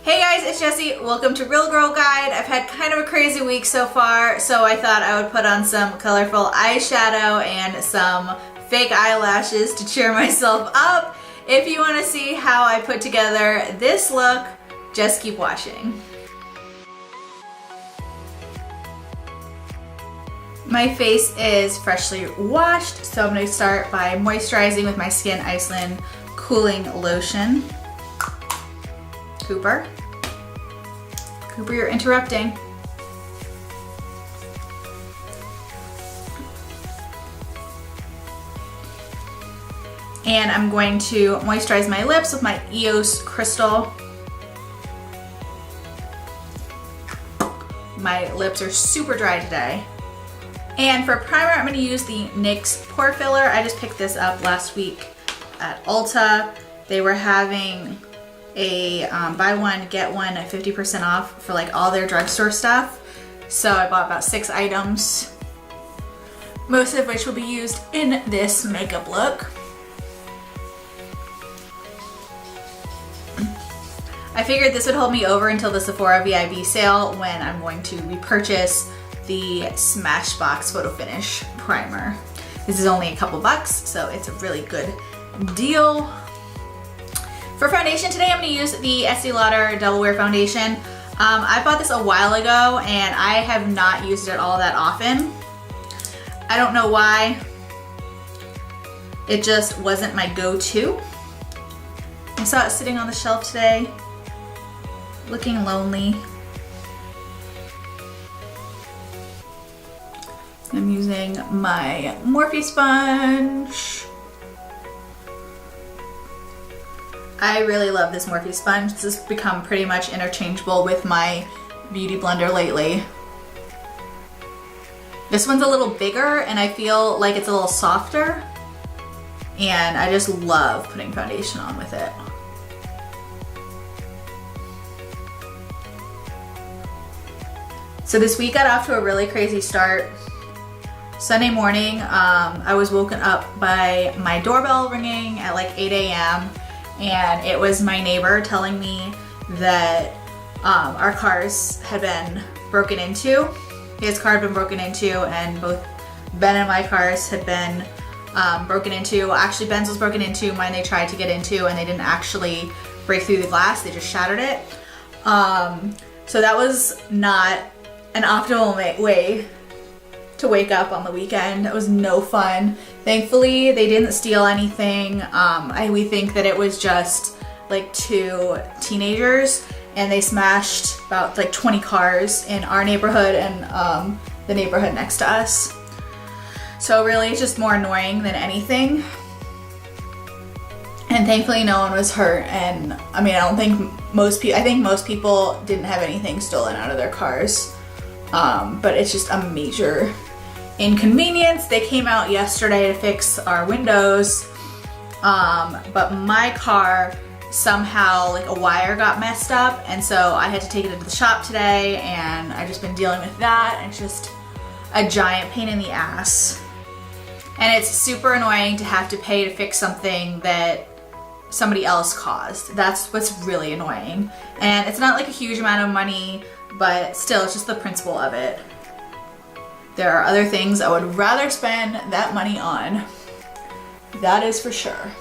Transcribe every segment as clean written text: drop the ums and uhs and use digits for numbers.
Hey guys, it's Jessie. Welcome to Real Girl Guide. I've had kind of a crazy week so far, so I thought I would put on some colorful eyeshadow and some fake eyelashes to cheer myself up. If you want to see how I put together this look, just keep watching. My face is freshly washed, so I'm going to start by moisturizing with my Skyn Iceland Cooling Lotion. Cooper, you're interrupting. And I'm going to moisturize my lips with my EOS Crystal. My lips are super dry today. And for primer, I'm going to use the NYX Pore Filler. I just picked this up last week at Ulta. They were having a buy one, get one at 50% off for like all their drugstore stuff. So I bought about 6 items, most of which will be used in this makeup look. I figured this would hold me over until the Sephora VIB sale when I'm going to repurchase the Smashbox Photo Finish primer. This is only a couple bucks, so it's a really good deal. For foundation today, I'm going to use the Estee Lauder Double Wear Foundation. I bought this a while ago and I have not used it all that often. I don't know why. It just wasn't my go-to. I saw it sitting on the shelf today, looking lonely. I'm using my Morphe sponge. I really love this Morphe sponge. This has become pretty much interchangeable with my beauty blender lately. This one's a little bigger and I feel like it's a little softer. And I just love putting foundation on with it. So this week got off to a really crazy start. Sunday morning, I was woken up by my doorbell ringing at like 8 a.m. and it was my neighbor telling me that our cars had been broken into. His car had been broken into and both Ben and my cars had been broken into. Actually, Ben's was broken into, mine they tried to get into and they didn't actually break through the glass, they just shattered it. So that was not an optimal way to wake up on the weekend. That was no fun. Thankfully, they didn't steal anything. We think that it was just like 2 teenagers and they smashed about like 20 cars in our neighborhood and the neighborhood next to us. So really it's just more annoying than anything. And thankfully no one was hurt, and I mean I think most people didn't have anything stolen out of their cars. But it's just a major inconvenience. They came out yesterday to fix our windows, but my car somehow like a wire got messed up, and so I had to take it into the shop today and I've just been dealing with that, and it's just a giant pain in the ass. And it's super annoying to have to pay to fix something that somebody else caused. That's what's really annoying. And it's not like a huge amount of money, but still it's just the principle of it. There are other things I would rather spend that money on. That is for sure.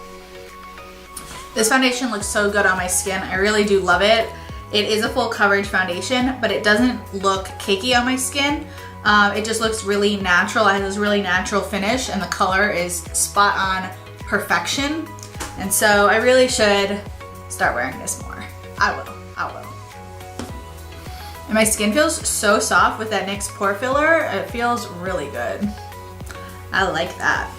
This foundation looks so good on my skin. I really do love it. It is a full coverage foundation, but it doesn't look cakey on my skin. It just looks really natural. It has this really natural finish and the color is spot on perfection. And so I really should start wearing this more. I will. And my skin feels so soft with that NYX Pore Filler. It feels really good. I like that.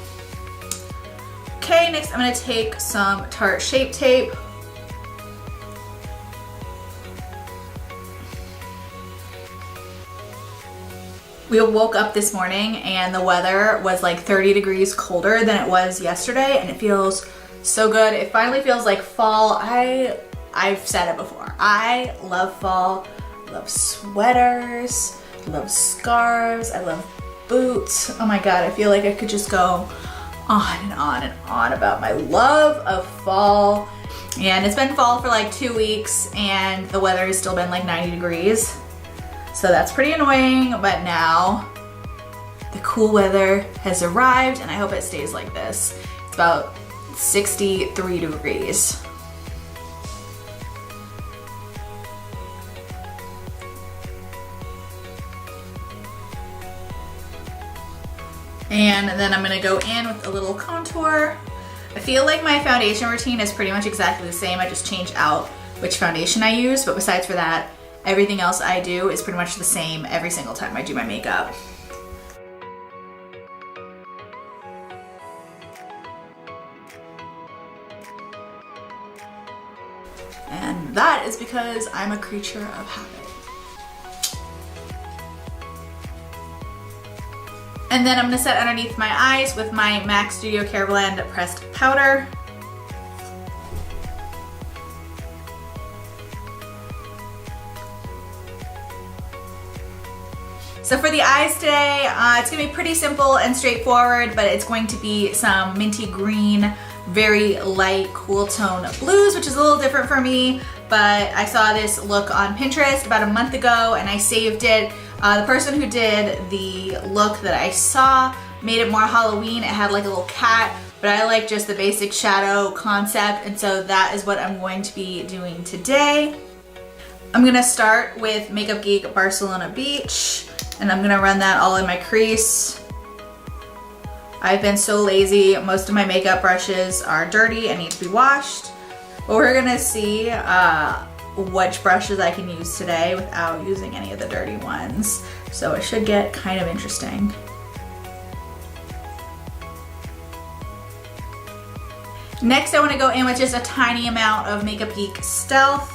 Okay, next I'm gonna take some Tarte Shape Tape. We woke up this morning and the weather was like 30 degrees colder than it was yesterday, and it feels so good. It finally feels like fall. I've said it before. I love fall. I love sweaters, I love scarves, I love boots. Oh my god, I feel like I could just go on and on and on about my love of fall. And it's been fall for like 2 weeks and the weather has still been like 90 degrees. So that's pretty annoying, but now the cool weather has arrived and I hope it stays like this. It's about 63 degrees. And then I'm gonna go in with a little contour. I feel like my foundation routine is pretty much exactly the same. I just change out which foundation I use, but besides for that, everything else I do is pretty much the same every single time I do my makeup. And that is because I'm a creature of habit. And then I'm gonna set underneath my eyes with my MAC Studio Careblend pressed powder. So for the eyes today, it's gonna be pretty simple and straightforward, but it's going to be some minty green, very light, cool tone blues, which is a little different for me, but I saw this look on Pinterest about a month ago and I saved it. The person who did the look that I saw made it more Halloween. It had like a little cat, but I like just the basic shadow concept, and so that is what I'm going to be doing today. I'm gonna start with Makeup Geek Barcelona Beach, and I'm gonna run that all in my crease. I've been so lazy. Most of my makeup brushes are dirty and need to be washed, but we're gonna see which brushes I can use today without using any of the dirty ones. So it should get kind of interesting. Next, I want to go in with just a tiny amount of Makeup Geek Stealth,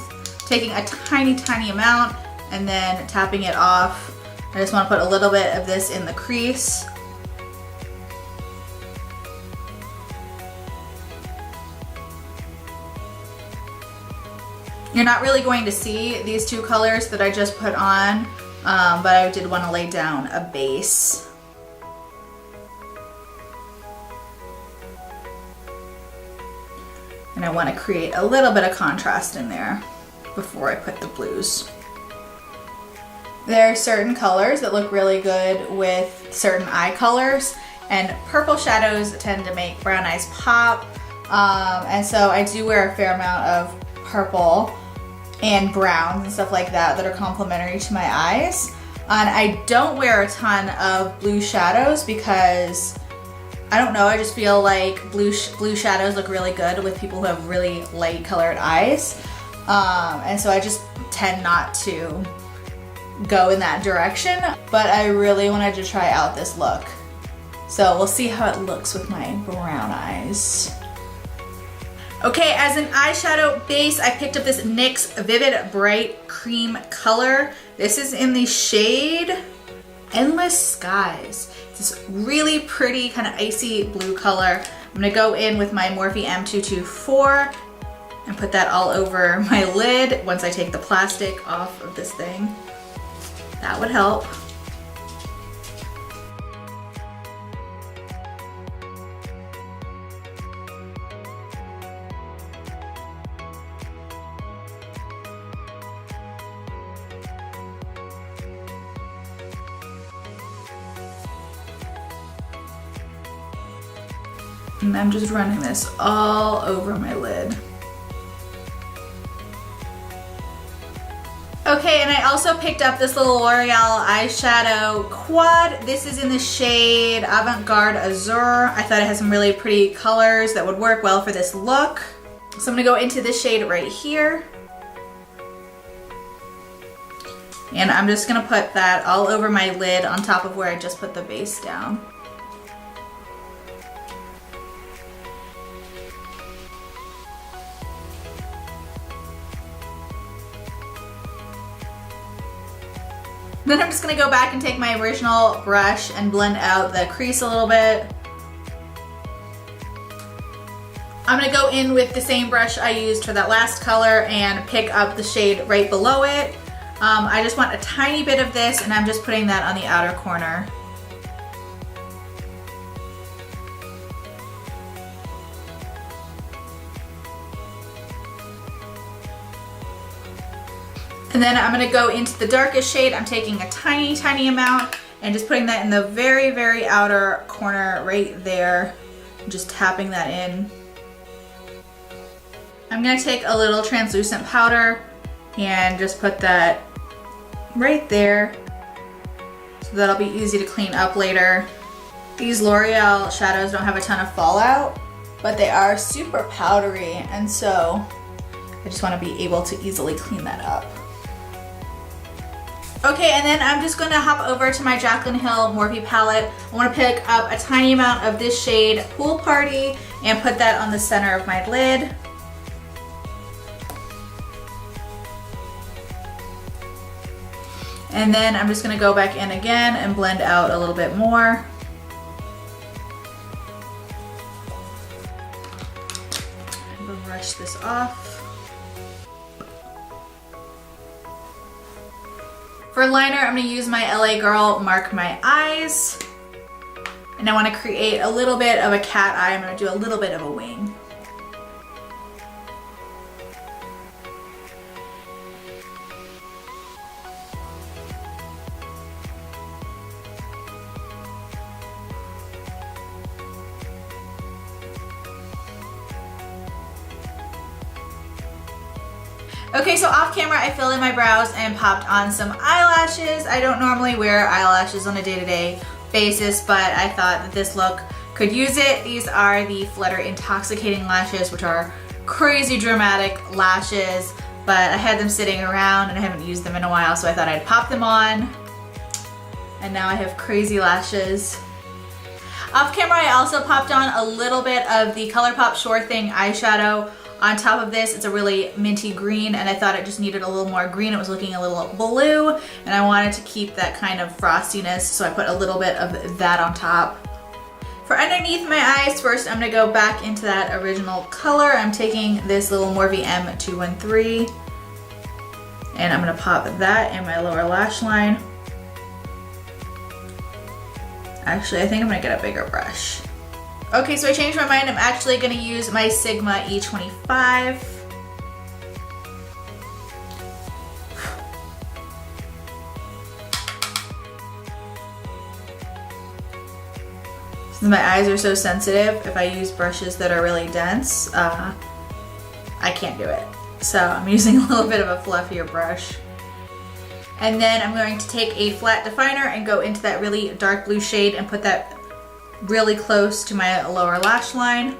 taking a tiny amount and then tapping it off. I just want to put a little bit of this in the crease. You're not really going to see these two colors that I just put on, but I did want to lay down a base. And I want to create a little bit of contrast in there before I put the blues. There are certain colors that look really good with certain eye colors, and purple shadows tend to make brown eyes pop. And so I do wear a fair amount of purple and browns and stuff like that that are complementary to my eyes. And I don't wear a ton of blue shadows because I don't know, I just feel like blue shadows look really good with people who have really light colored eyes. And so I just tend not to go in that direction, but I really wanted to try out this look. So we'll see how it looks with my brown eyes. Okay, as an eyeshadow base, I picked up this NYX Vivid Bright Cream color. This is in the shade Endless Skies. It's this really pretty kind of icy blue color. I'm gonna go in with my Morphe M224 and put that all over my lid once I take the plastic off of this thing. That would help. And I'm just running this all over my lid. Okay, and I also picked up this little L'Oreal eyeshadow quad. This is in the shade Avant Garde Azure. I thought it had some really pretty colors that would work well for this look. So I'm gonna go into this shade right here. And I'm just gonna put that all over my lid on top of where I just put the base down. Then I'm just gonna go back and take my original brush and blend out the crease a little bit. I'm gonna go in with the same brush I used for that last color and pick up the shade right below it. I just want a tiny bit of this and I'm just putting that on the outer corner. And then I'm gonna go into the darkest shade. I'm taking a tiny, tiny amount and just putting that in the very, very outer corner right there. Just tapping that in. I'm gonna take a little translucent powder and just put that right there so that'll be easy to clean up later. These L'Oreal shadows don't have a ton of fallout, but they are super powdery, and so I just want to be able to easily clean that up. Okay, and then I'm just going to hop over to my Jaclyn Hill Morphe palette. I want to pick up a tiny amount of this shade Pool Party and put that on the center of my lid. And then I'm just going to go back in again and blend out a little bit more. Brush this off. For liner, I'm going to use my LA Girl Mark My Eyes. And I want to create a little bit of a cat eye. I'm going to do a little bit of a wing. Okay, so off camera I filled in my brows and popped on some eyelashes. I don't normally wear eyelashes on a day-to-day basis, but I thought that this look could use it. These are the Flutter Intoxicating lashes, which are crazy dramatic lashes, but I had them sitting around and I haven't used them in a while, so I thought I'd pop them on. And now I have crazy lashes. Off camera I also popped on a little bit of the ColourPop Sure Thing eyeshadow. On top of this, it's a really minty green, and I thought it just needed a little more green. It was looking a little blue, and I wanted to keep that kind of frostiness, so I put a little bit of that on top. For underneath my eyes, first I'm gonna go back into that original color. I'm taking this little Morphe M213, and I'm gonna pop that in my lower lash line. Actually, I think I'm gonna get a bigger brush. Okay, so I changed my mind. I'm actually going to use my Sigma E25. Since my eyes are so sensitive, if I use brushes that are really dense, I can't do it. So I'm using a little bit of a fluffier brush. And then I'm going to take a flat definer and go into that really dark blue shade and put that really close to my lower lash line.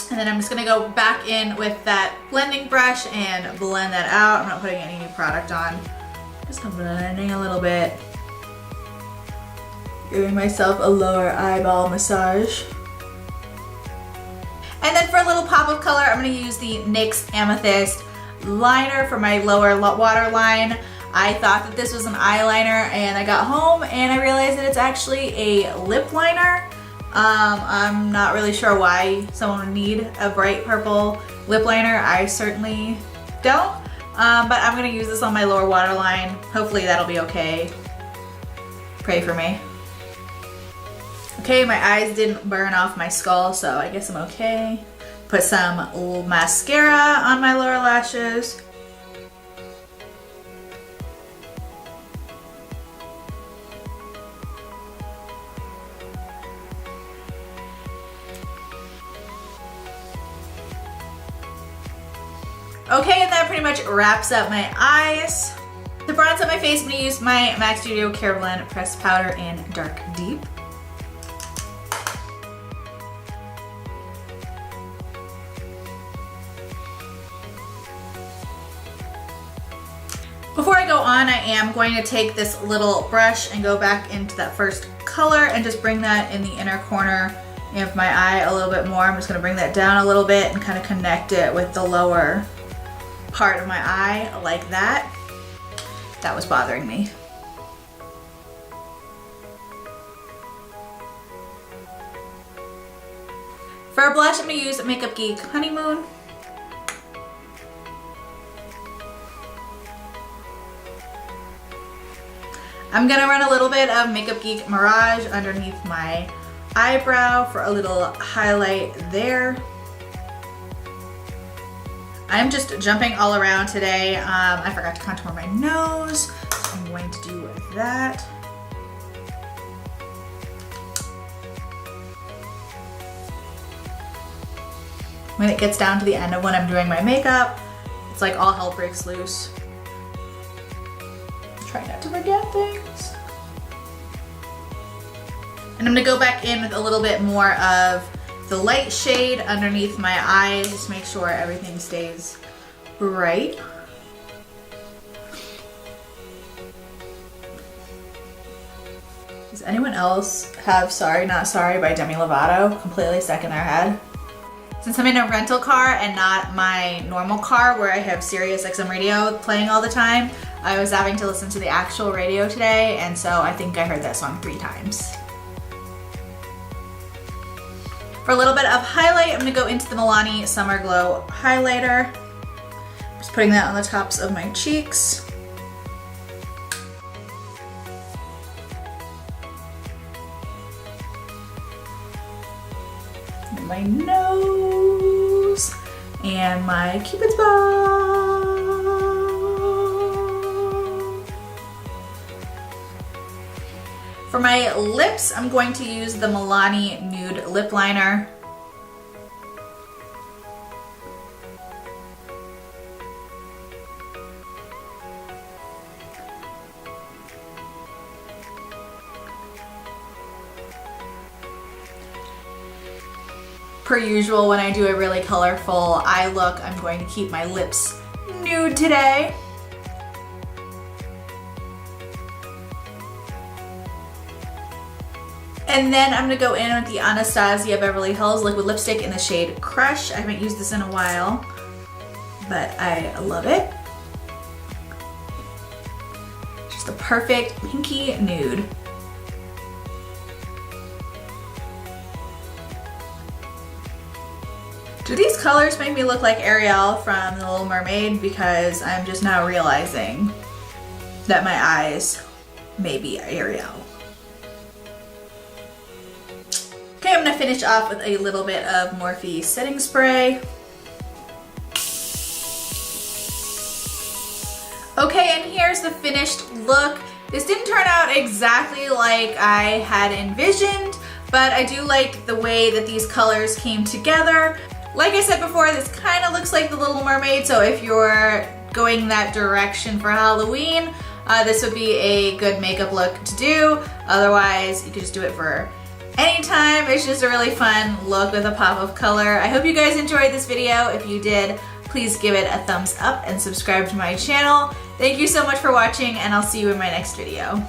And then I'm just gonna go back in with that blending brush and blend that out. I'm not putting any new product on. Just blending a little bit. Giving myself a lower eyeball massage. And then for a little pop of color, I'm gonna use the NYX Amethyst Liner for my lower waterline. I thought that this was an eyeliner, and I got home and I realized that it's actually a lip liner. I'm not really sure why someone would need a bright purple lip liner. I certainly don't, but I'm gonna use this on my lower waterline. Hopefully that'll be okay. Pray for me. Okay, my eyes didn't burn off my skull, so I guess I'm okay. Put some mascara on my lower lashes. Okay, and that pretty much wraps up my eyes. To bronze up my face, I'm going to use my MAC Studio Careblend Pressed Powder in Dark Deep. Before I go on, I am going to take this little brush and go back into that first color and just bring that in the inner corner of my eye a little bit more. I'm just going to bring that down a little bit and kind of connect it with the lower part of my eye like that. That was bothering me. For a blush, I'm going to use Makeup Geek Honeymoon. I'm gonna run a little bit of Makeup Geek Mirage underneath my eyebrow for a little highlight there. I'm just jumping all around today. I forgot to contour my nose, so I'm going to do that. When it gets down to the end of when I'm doing my makeup, it's like all hell breaks loose. Try not to forget things. And I'm gonna go back in with a little bit more of the light shade underneath my eyes, just make sure everything stays right. Does anyone else have Sorry Not Sorry by Demi Lovato completely stuck in their head? Since I'm in a rental car and not my normal car where I have Sirius XM radio playing all the time, I was having to listen to the actual radio today, and so I think I heard that song 3 times. For a little bit of highlight, I'm gonna go into the Milani Summer Glow highlighter. Just putting that on the tops of my cheeks. And my nose and my Cupid's bow. For my lips, I'm going to use the Milani Nude Lip Liner. Per usual, when I do a really colorful eye look, I'm going to keep my lips nude today. And then I'm gonna go in with the Anastasia Beverly Hills liquid lipstick in the shade Crush. I haven't used this in a while, but I love it. Just the perfect pinky nude. Do these colors make me look like Ariel from The Little Mermaid? Because I'm just now realizing that my eyes may be Ariel. Okay, I'm gonna finish off with a little bit of Morphe setting spray. Okay, and here's the finished look. This didn't turn out exactly like I had envisioned, but I do like the way that these colors came together. Like I said before, this kind of looks like The Little Mermaid, so if you're going that direction for Halloween, this would be a good makeup look to do. Otherwise, you could just do it for anytime. It's just a really fun look with a pop of color. I hope you guys enjoyed this video. If you did, please give it a thumbs up and subscribe to my channel. Thank you so much for watching, and I'll see you in my next video.